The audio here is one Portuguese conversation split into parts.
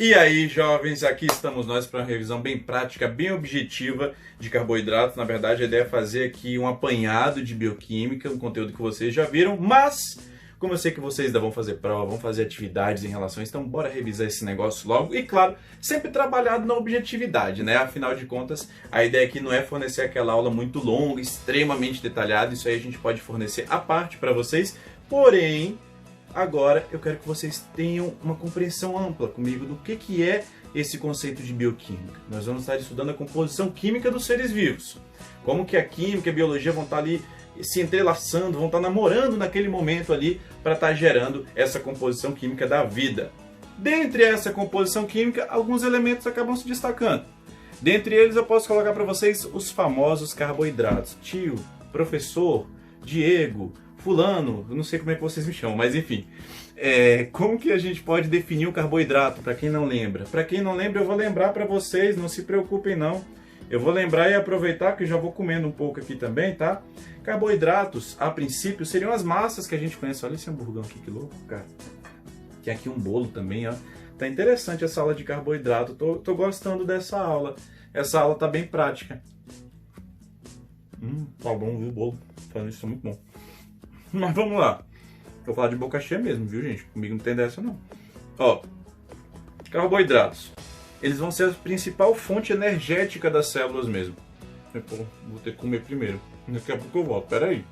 E aí, jovens, aqui estamos nós para uma revisão bem prática, bem objetiva de carboidratos. Na verdade, a ideia é fazer aqui um apanhado de bioquímica, um conteúdo que vocês já viram, mas como eu sei que vocês ainda vão fazer prova, vão fazer atividades em relação a isso, então bora revisar esse negócio logo. E claro, sempre trabalhado na objetividade, né? Afinal de contas, a ideia aqui não é fornecer aquela aula muito longa, extremamente detalhada, isso aí a gente pode fornecer à parte para vocês, porém... Agora eu quero que vocês tenham uma compreensão ampla comigo do que é esse conceito de bioquímica. Nós vamos estar estudando a composição química dos seres vivos. Como que a química e a biologia vão estar ali se entrelaçando, vão estar namorando naquele momento ali para estar gerando essa composição química da vida. Dentre essa composição química, alguns elementos acabam se destacando. Dentre eles eu posso colocar para vocês os famosos carboidratos. Tio, professor, Diego... Fulano, eu não sei como é que vocês me chamam, mas enfim. Como que a gente pode definir o carboidrato, para quem não lembra? Para quem não lembra, eu vou lembrar para vocês, não se preocupem não. Eu vou lembrar e aproveitar que eu já vou comendo um pouco aqui também, tá? Carboidratos, a princípio, seriam as massas que a gente conhece. Olha esse hamburgão aqui, que louco, cara. Tem aqui um bolo também, ó. Tá interessante essa aula de carboidrato, tô gostando dessa aula. Essa aula tá bem prática. Tá bom, viu, o bolo? Falando isso, é muito bom. Mas vamos lá. Vou falar de boca cheia mesmo, viu, gente? Comigo não tem dessa, não. Ó, carboidratos. Eles vão ser a principal fonte energética das células mesmo. Vou ter que comer primeiro. Daqui a pouco eu volto. Pera aí.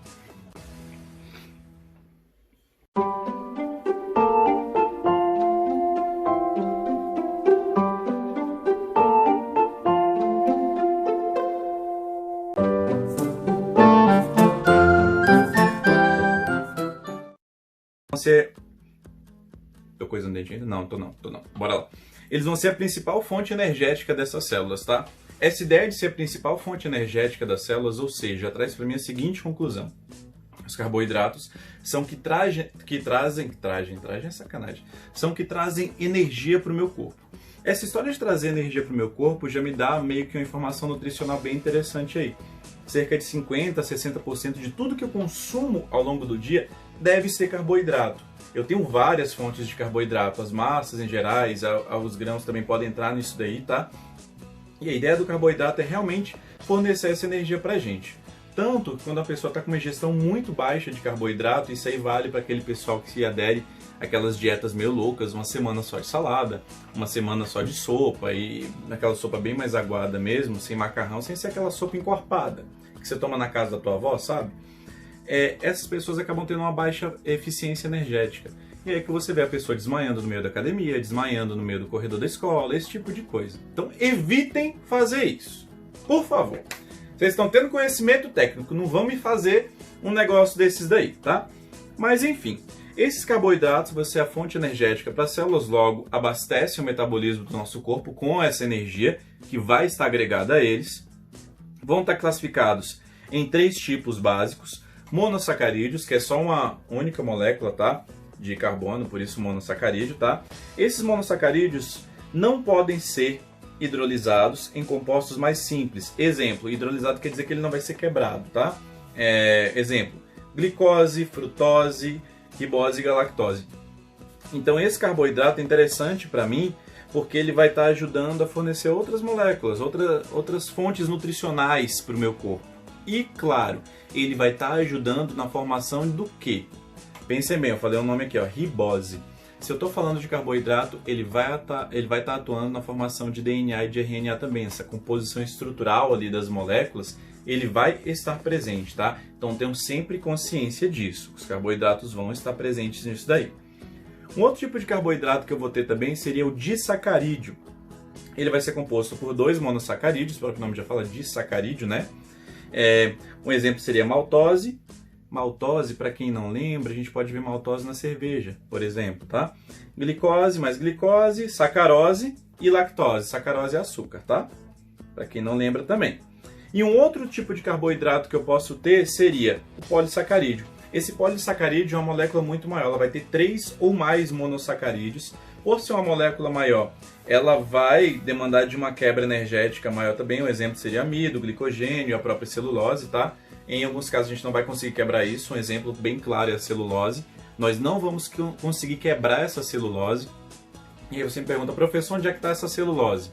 Tô coisando dente ainda? Não, tô não. Bora lá. Eles vão ser a principal fonte energética dessas células, tá? Essa ideia de ser a principal fonte energética das células, ou seja, traz para mim a seguinte conclusão. Os carboidratos são que trazem é sacanagem. São que trazem energia para o meu corpo. Essa história de trazer energia para o meu corpo já me dá meio que uma informação nutricional bem interessante aí. Cerca de 50% a 60% de tudo que eu consumo ao longo do dia deve ser carboidrato. Eu tenho várias fontes de carboidrato, as massas em gerais, os grãos também podem entrar nisso daí, tá? E a ideia do carboidrato é realmente fornecer essa energia pra gente. Tanto que quando a pessoa está com uma ingestão muito baixa de carboidrato, isso aí vale para aquele pessoal que se adere àquelas dietas meio loucas, uma semana só de salada, uma semana só de sopa, e aquela sopa bem mais aguada mesmo, sem macarrão, sem ser aquela sopa encorpada, que você toma na casa da tua avó, sabe? Essas pessoas acabam tendo uma baixa eficiência energética. E aí que você vê a pessoa desmaiando no meio da academia, desmaiando no meio do corredor da escola, esse tipo de coisa. Então evitem fazer isso. Por favor. Vocês estão tendo conhecimento técnico, não vão me fazer um negócio desses daí, tá? Mas enfim, esses carboidratos vão ser a fonte energética para as células, logo abastecem o metabolismo do nosso corpo com essa energia que vai estar agregada a eles. Vão estar classificados em 3 tipos básicos. Monossacarídeos, que é só uma única molécula, tá? De carbono, por isso monossacarídeo, tá? Esses monossacarídeos não podem ser hidrolisados em compostos mais simples. Exemplo, hidrolisado quer dizer que ele não vai ser quebrado, tá? Exemplo, glicose, frutose, ribose e galactose. Então esse carboidrato é interessante para mim porque ele vai estar ajudando a fornecer outras moléculas, outras fontes nutricionais para o meu corpo. E, claro, ele vai estar ajudando na formação do quê? Pensem bem, eu falei o nome aqui, ó, ribose. Se eu estou falando de carboidrato, ele vai estar atuando na formação de DNA e de RNA também. Essa composição estrutural ali das moléculas, ele vai estar presente, tá? Então, tenham sempre consciência disso. Os carboidratos vão estar presentes nisso daí. Um outro tipo de carboidrato que eu vou ter também seria o disacarídeo. Ele vai ser composto por 2 monossacarídeos, pelo que o nome já fala, disacarídeo, né? Um exemplo seria maltose. Maltose, para quem não lembra, a gente pode ver maltose na cerveja, por exemplo, tá? Glicose mais glicose, sacarose e lactose. Sacarose é açúcar, tá? Para quem não lembra também. E um outro tipo de carboidrato que eu posso ter seria o polissacarídeo. Esse polissacarídeo é uma molécula muito maior, ela vai ter 3 ou mais monossacarídeos. Por ser uma molécula maior, ela vai demandar de uma quebra energética maior também. Um exemplo seria amido, glicogênio, a própria celulose, tá? Em alguns casos a gente não vai conseguir quebrar isso. Um exemplo bem claro é a celulose. Nós não vamos conseguir quebrar essa celulose. E aí você me pergunta, professor, onde é que está essa celulose?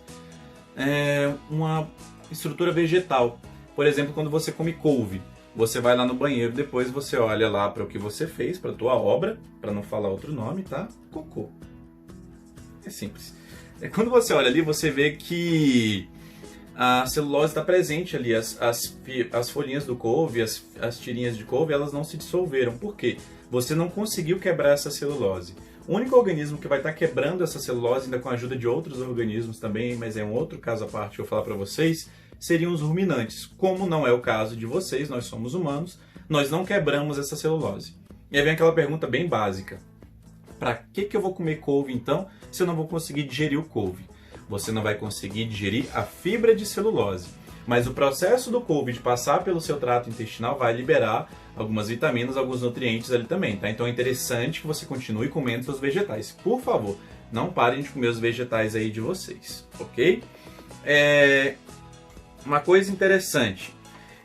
É uma estrutura vegetal. Por exemplo, quando você come couve, você vai lá no banheiro, depois você olha lá para o que você fez, para a tua obra, para não falar outro nome, tá? Cocô. É simples. Quando você olha ali, você vê que a celulose está presente ali, as folhinhas do couve, as tirinhas de couve, elas não se dissolveram. Por quê? Você não conseguiu quebrar essa celulose. O único organismo que vai estar quebrando essa celulose, ainda com a ajuda de outros organismos também, mas é um outro caso à parte que eu vou falar para vocês, seriam os ruminantes. Como não é o caso de vocês, nós somos humanos, nós não quebramos essa celulose. E aí vem aquela pergunta bem básica. Para que eu vou comer couve então, se eu não vou conseguir digerir o couve? Você não vai conseguir digerir a fibra de celulose. Mas o processo do couve de passar pelo seu trato intestinal vai liberar algumas vitaminas, alguns nutrientes ali também, tá? Então é interessante que você continue comendo seus vegetais. Por favor, não parem de comer os vegetais aí de vocês, ok? Uma coisa interessante,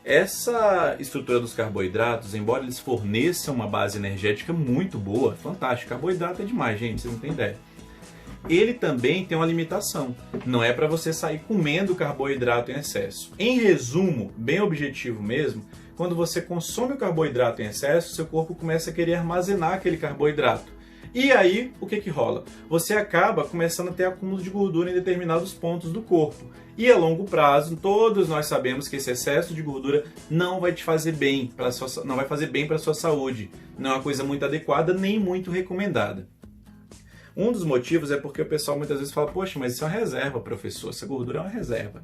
essa estrutura dos carboidratos, embora eles forneçam uma base energética muito boa, fantástico, carboidrato é demais, gente, vocês não têm ideia. Ele também tem uma limitação. Não é para você sair comendo carboidrato em excesso. Em resumo, bem objetivo mesmo, quando você consome o carboidrato em excesso, seu corpo começa a querer armazenar aquele carboidrato. E aí, o que rola? Você acaba começando a ter acúmulo de gordura em determinados pontos do corpo. E a longo prazo, todos nós sabemos que esse excesso de gordura não vai te fazer bem, não vai fazer bem para a sua saúde. Não é uma coisa muito adequada, nem muito recomendada. Um dos motivos é porque o pessoal muitas vezes fala, poxa, mas isso é uma reserva, professor, essa gordura é uma reserva.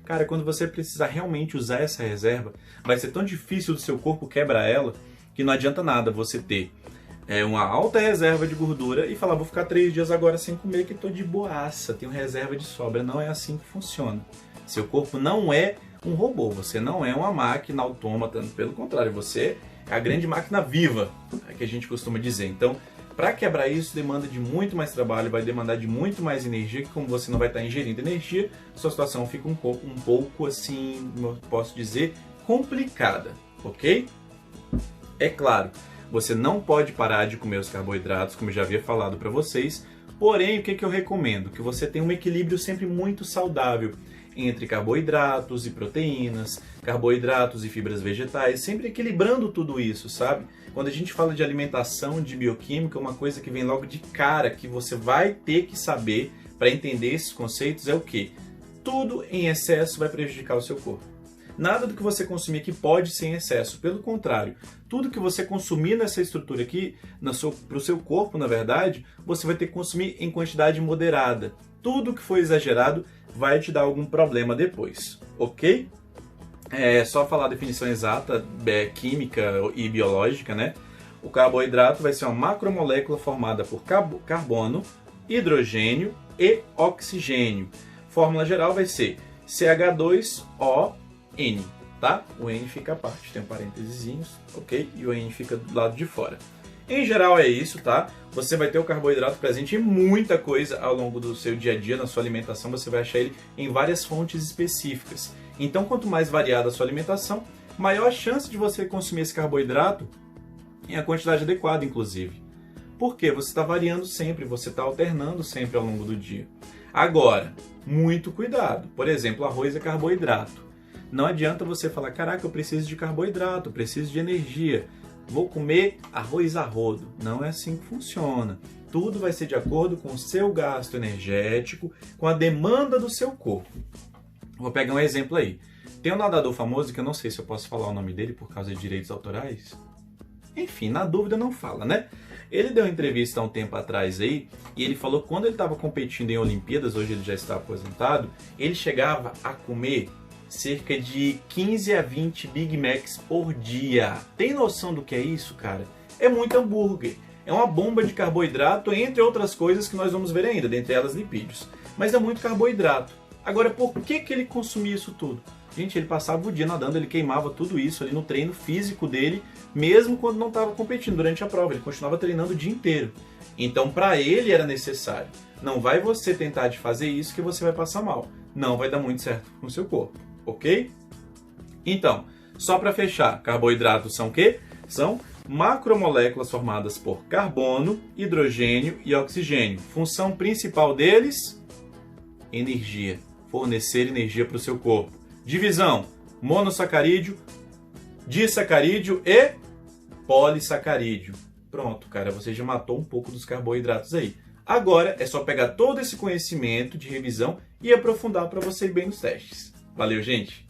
Cara, quando você precisar realmente usar essa reserva, vai ser tão difícil do seu corpo quebrar ela, que não adianta nada você ter uma alta reserva de gordura e falar, vou ficar 3 dias agora sem comer que estou de boaça, tenho reserva de sobra. Não é assim que funciona. Seu corpo não é um robô, você não é uma máquina autômata, pelo contrário, você é a grande máquina viva, é que a gente costuma dizer. Então, para quebrar isso, demanda de muito mais trabalho, vai demandar de muito mais energia, que como você não vai estar ingerindo energia, sua situação fica um pouco assim, posso dizer, complicada, ok? É claro, você não pode parar de comer os carboidratos, como eu já havia falado para vocês, porém, o que eu recomendo? Que você tenha um equilíbrio sempre muito saudável entre carboidratos e proteínas, carboidratos e fibras vegetais, sempre equilibrando tudo isso, sabe? Quando a gente fala de alimentação, de bioquímica, uma coisa que vem logo de cara, que você vai ter que saber para entender esses conceitos é o quê? Tudo em excesso vai prejudicar o seu corpo. Nada do que você consumir aqui pode ser em excesso, pelo contrário, tudo que você consumir nessa estrutura aqui, para o seu corpo, na verdade, você vai ter que consumir em quantidade moderada. Tudo que for exagerado vai te dar algum problema depois, ok? É só falar a definição exata, química e biológica, né? O carboidrato vai ser uma macromolécula formada por carbono, hidrogênio e oxigênio. Fórmula geral vai ser CH2ON, tá? O N fica à parte, tem um parênteses, ok? E o N fica do lado de fora. Em geral é isso, tá? Você vai ter o carboidrato presente em muita coisa ao longo do seu dia a dia, na sua alimentação, você vai achar ele em várias fontes específicas. Então, quanto mais variada a sua alimentação, maior a chance de você consumir esse carboidrato em a quantidade adequada, inclusive. Por quê? Você está variando sempre, você está alternando sempre ao longo do dia. Agora, muito cuidado. Por exemplo, arroz é carboidrato. Não adianta você falar, caraca, eu preciso de carboidrato, eu preciso de energia. Vou comer arroz a rodo. Não é assim que funciona. Tudo vai ser de acordo com o seu gasto energético, com a demanda do seu corpo. Vou pegar um exemplo aí. Tem um nadador famoso, que eu não sei se eu posso falar o nome dele por causa de direitos autorais. Enfim, na dúvida não fala, né? Ele deu uma entrevista há um tempo atrás aí, e ele falou que quando ele estava competindo em Olimpíadas, hoje ele já está aposentado, ele chegava a comer cerca de 15 a 20 Big Macs por dia. Tem noção do que é isso, cara? É muito hambúrguer. É uma bomba de carboidrato, entre outras coisas que nós vamos ver ainda, dentre elas lipídios. Mas é muito carboidrato. Agora, por que ele consumia isso tudo? Gente, ele passava o dia nadando, ele queimava tudo isso ali no treino físico dele, mesmo quando não estava competindo durante a prova. Ele continuava treinando o dia inteiro. Então, para ele era necessário. Não vai você tentar de fazer isso que você vai passar mal. Não vai dar muito certo com o seu corpo, ok? Então, só para fechar, carboidratos são o quê? São macromoléculas formadas por carbono, hidrogênio e oxigênio. Função principal deles? Energia. Fornecer energia para o seu corpo. Divisão: monossacarídeo, disacarídeo e polissacarídeo. Pronto, cara, você já matou um pouco dos carboidratos aí. Agora é só pegar todo esse conhecimento de revisão e aprofundar para você ir bem nos testes. Valeu, gente!